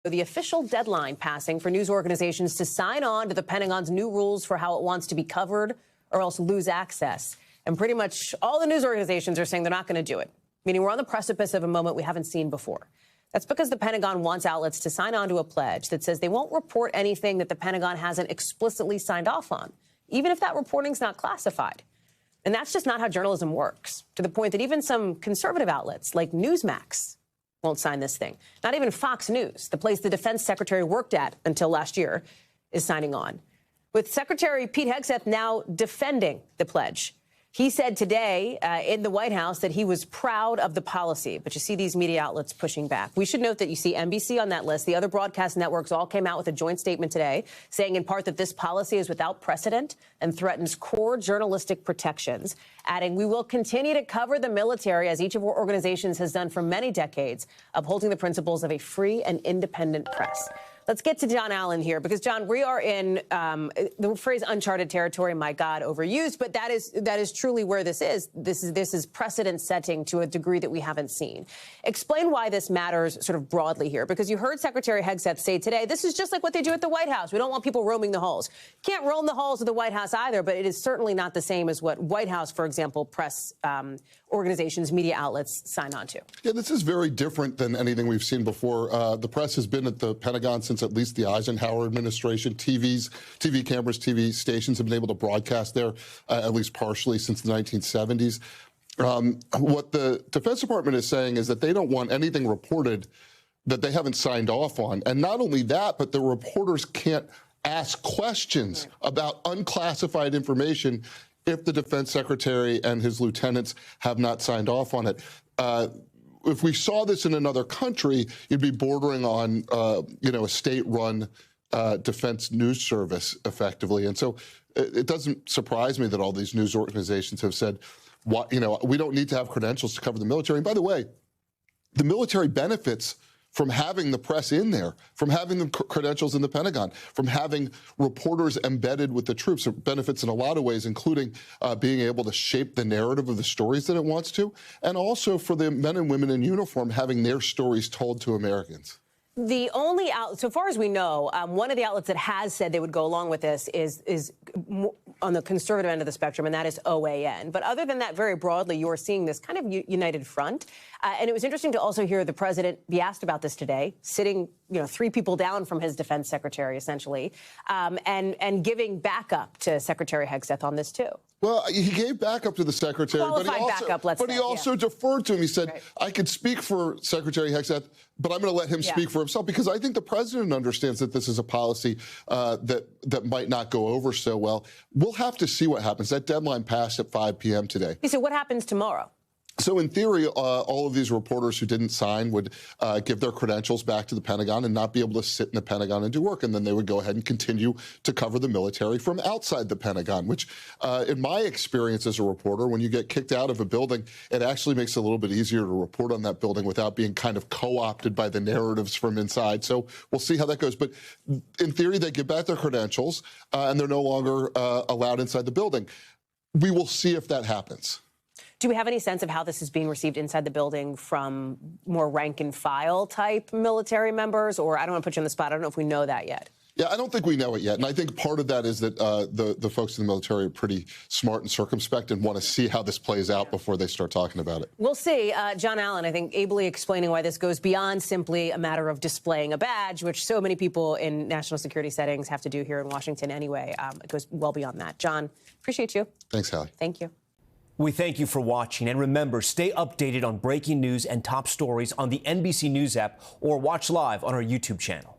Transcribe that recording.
The official deadline passing for news organizations to sign on to the Pentagon's new rules for how it wants to be covered or else lose access. And pretty much all the news organizations are saying they're not going to do it, meaning we're on the precipice of a moment we haven't seen before. That's because the Pentagon wants outlets to sign on to a pledge that says they won't report anything that the Pentagon hasn't explicitly signed off on, even if that reporting's not classified. And that's just not how journalism works, to the point that even some conservative outlets like Newsmax won't sign this thing. Not even Fox News, the place the defense secretary worked at until last year, is signing on. With Secretary Pete Hegseth now defending the pledge. He said today in the White House that he was proud of the policy, but you see these media outlets pushing back. We should note that you see NBC on that list. The other broadcast networks all came out with a joint statement today saying in part that this policy is without precedent and threatens core journalistic protections, adding, "We will continue to cover the military as each of our organizations has done for many decades, upholding the principles of a free and independent press." Let's get to John Allen here, because, John, we are in the phrase uncharted territory, my God, overused, but that is truly where this is. This is precedent setting to a degree that we haven't seen. Explain why this matters sort of broadly here, because you heard Secretary Hegseth say today, this is just like what they do at the White House. We don't want people roaming the halls. Can't roam the halls of the White House either, but it is certainly not the same as what White House, for example, press organizations, media outlets sign on to. Yeah, this is very different than anything we've seen before. The press has been at the Pentagon since at least the Eisenhower administration. TV cameras, TV stations have been able to broadcast there, at least partially, since the 1970s. What the Defense Department is saying is that they don't want anything reported that they haven't signed off on. And not only that, but the reporters can't ask questions about unclassified information if the defense secretary and his lieutenants have not signed off on it. If we saw this in another country, you'd be bordering on, a state-run defense news service, effectively. And so it doesn't surprise me that all these news organizations have said, we don't need to have credentials to cover the military. And by the way, the military benefits from having the press in there, from having the credentials in the Pentagon, from having reporters embedded with the troops. It benefits in a lot of ways, including being able to shape the narrative of the stories that it wants to, and also for the men and women in uniform having their stories told to Americans. The only so far as we know, one of the outlets that has said they would go along with this is on the conservative end of the spectrum, and that is OAN. But other than that, very broadly, you're seeing this kind of united front. And it was interesting to also hear the president be asked about this today, sitting, 3 people down from his defense secretary, essentially, and giving backup to Secretary Hegseth on this, too. Well, he gave backup to the secretary, but he also deferred to him. He said, I could speak for Secretary Hegseth, but I'm going to let him speak for himself, because I think the president understands that this is a policy that might not go over so well. We'll have to see what happens. That deadline passed at 5 p.m. today. So what happens tomorrow? So in theory, all of these reporters who didn't sign would give their credentials back to the Pentagon and not be able to sit in the Pentagon and do work. And then they would go ahead and continue to cover the military from outside the Pentagon, which in my experience as a reporter, when you get kicked out of a building, it actually makes it a little bit easier to report on that building without being kind of co-opted by the narratives from inside. So we'll see how that goes. But in theory, they give back their credentials and they're no longer allowed inside the building. We will see if that happens. Do we have any sense of how this is being received inside the building from more rank-and-file type military members? Or I don't want to put you on the spot. I don't know if we know that yet. Yeah, I don't think we know it yet. And I think part of that is that the folks in the military are pretty smart and circumspect and want to see how this plays out before they start talking about it. We'll see. John Allen, I think, ably explaining why this goes beyond simply a matter of displaying a badge, which so many people in national security settings have to do here in Washington anyway. It goes well beyond that. John, appreciate you. Thanks, Hallie. Thank you. We thank you for watching, and remember, stay updated on breaking news and top stories on the NBC News app or watch live on our YouTube channel.